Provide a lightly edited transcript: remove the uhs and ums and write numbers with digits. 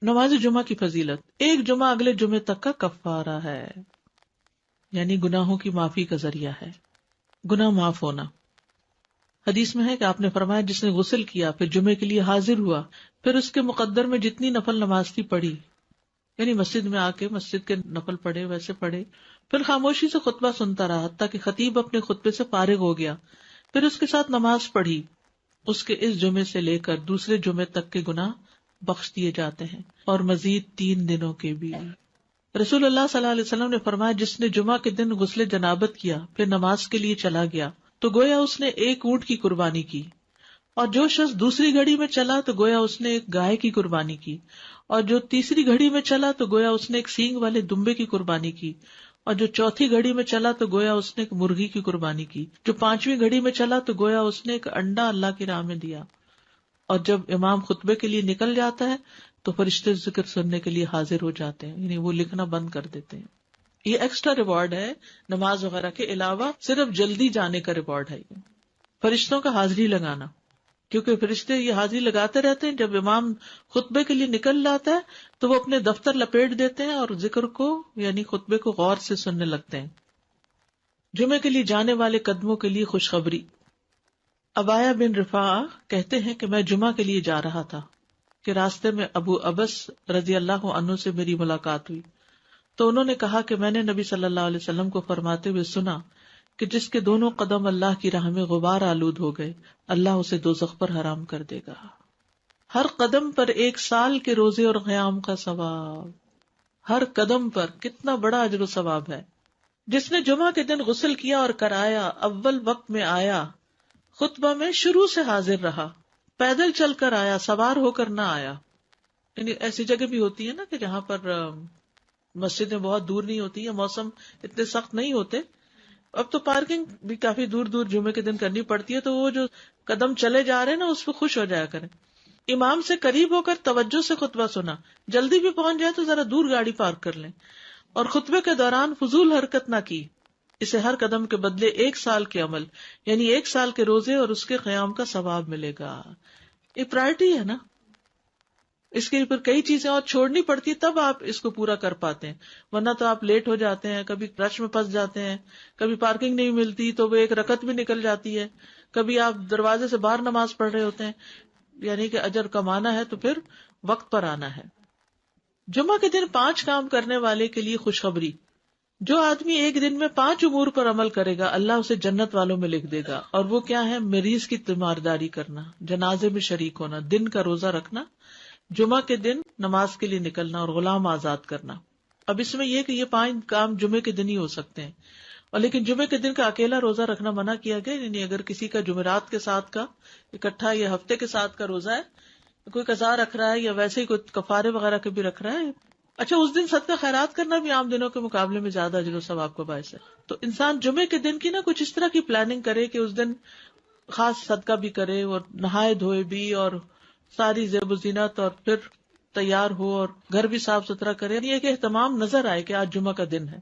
نماز جمعہ کی فضیلت، ایک جمعہ اگلے جمعے تک کا کفارہ ہے، یعنی گناہوں کی معافی کا ذریعہ ہے، گناہ معاف ہونا۔ حدیث میں ہے کہ آپ نے فرمایا جس نے غسل کیا پھر جمعے کے لیے حاضر ہوا، پھر اس کے مقدر میں جتنی نفل نماز تھی پڑھی، یعنی مسجد میں آ کے مسجد کے نفل پڑھے ویسے پڑھے، پھر خاموشی سے خطبہ سنتا رہا حتیٰ کہ خطیب اپنے خطبے سے فارغ ہو گیا، پھر اس کے ساتھ نماز پڑھی، اس کے اس جمعے سے لے کر دوسرے جمعے تک کے گناہ بخش دیے جاتے ہیں، اور مزید 3 دنوں کے بھی۔ رسول اللہ صلی اللہ علیہ وسلم نے فرمایا جس نے جمعہ کے دن غسل جنابت کیا پھر نماز کے لیے چلا گیا تو گویا اس نے ایک اونٹ کی قربانی کی، اور جو شخص دوسری گھڑی میں چلا تو گویا اس نے ایک گائے کی قربانی کی، اور جو تیسری گھڑی میں چلا تو گویا اس نے ایک سینگ والے دمبے کی قربانی کی، اور جو چوتھی گھڑی میں چلا تو گویا اس نے ایک مرغی کی قربانی کی، جو 5ویں گھڑی میں چلا تو گویا اس نے ایک انڈا اللہ کی راہ میں دیا۔ اور جب امام خطبے کے لیے نکل جاتا ہے تو فرشتے ذکر سننے کے لیے حاضر ہو جاتے ہیں، یعنی وہ لکھنا بند کر دیتے ہیں۔ یہ ایکسٹرا ریوارڈ ہے نماز وغیرہ کے علاوہ، صرف جلدی جانے کا ریوارڈ ہے یہ، فرشتوں کا حاضری لگانا، کیونکہ فرشتے یہ حاضری لگاتے رہتے ہیں۔ جب امام خطبے کے لیے نکل جاتا ہے تو وہ اپنے دفتر لپیٹ دیتے ہیں اور ذکر کو یعنی خطبے کو غور سے سننے لگتے ہیں۔ جمعے کے لیے جانے والے قدموں کے لیے خوشخبری۔ عبایہ بن رفاعہ کہتے ہیں کہ میں جمعہ کے لیے جا رہا تھا کہ راستے میں ابو ابس رضی اللہ عنہ سے میری ملاقات ہوئی، تو انہوں نے کہا کہ میں نے نبی صلی اللہ علیہ وسلم کو فرماتے ہوئے سنا کہ جس کے دونوں قدم اللہ کی راہ میں غبار آلود ہو گئے اللہ اسے دوزخ پر حرام کر دے گا، ہر قدم پر 1 سال کے روزے اور قیام کا ثواب، ہر قدم پر کتنا بڑا اجر و ثواب ہے۔ جس نے جمعہ کے دن غسل کیا اور کرایا، اول وقت میں آیا، خطبہ میں شروع سے حاضر رہا، پیدل چل کر آیا، سوار ہو کر نہ آیا، یعنی ایسی جگہ بھی ہوتی ہے نا کہ جہاں پر مسجدیں بہت دور نہیں ہوتی یا موسم اتنے سخت نہیں ہوتے، اب تو پارکنگ بھی کافی دور دور جمعے کے دن کرنی پڑتی ہے، تو وہ جو قدم چلے جا رہے ہیں نا اس پہ خوش ہو جایا کریں۔ امام سے قریب ہو کر توجہ سے خطبہ سنا، جلدی بھی پہنچ جائے تو ذرا دور گاڑی پارک کر لیں، اور خطبے کے دوران فضول حرکت نہ کی، اسے ہر قدم کے بدلے 1 سال کے عمل یعنی 1 سال کے روزے اور اس کے قیام کا ثواب ملے گا۔ یہ پرائرٹی ہے نا، اس کے پھر کئی چیزیں اور چھوڑنی پڑتی تب آپ اس کو پورا کر پاتے ہیں، ورنہ تو آپ لیٹ ہو جاتے ہیں، کبھی رش میں پھنس جاتے ہیں، کبھی پارکنگ نہیں ملتی تو وہ 1 رکعت بھی نکل جاتی ہے، کبھی آپ دروازے سے باہر نماز پڑھ رہے ہوتے ہیں، یعنی کہ اجر کمانا ہے تو پھر وقت پر آنا ہے۔ جمعہ کے دن 5 کام کرنے والے کے لیے خوشخبری۔ جو آدمی ایک دن میں 5 امور پر عمل کرے گا اللہ اسے جنت والوں میں لکھ دے گا، اور وہ کیا ہے؟ مریض کی تیمارداری کرنا، جنازے میں شریک ہونا، دن کا روزہ رکھنا، جمعہ کے دن نماز کے لیے نکلنا، اور غلام آزاد کرنا۔ اب اس میں یہ کہ یہ 5 کام جمعے کے دن ہی ہو سکتے ہیں، اور لیکن جمعے کے دن کا اکیلا روزہ رکھنا منع کیا گیا، یعنی اگر کسی کا جمعرات کے ساتھ کا اکٹھا یا ہفتے کے ساتھ کا روزہ ہے، کوئی قضا رکھ رہا ہے یا ویسے ہی کوئی کفارے وغیرہ کے بھی رکھ رہا ہے، اچھا اس دن صدقہ خیرات کرنا بھی عام دنوں کے مقابلے میں زیادہ اجر و ثواب کا باعث ہے، تو انسان جمعے کے دن کی نا کچھ اس طرح کی پلاننگ کرے کہ اس دن خاص صدقہ بھی کرے اور نہائے دھوئے بھی اور ساری زیب و زینت اور پھر تیار ہو اور گھر بھی صاف ستھرا کرے، یہ کہ اہتمام نظر آئے کہ آج جمعہ کا دن ہے۔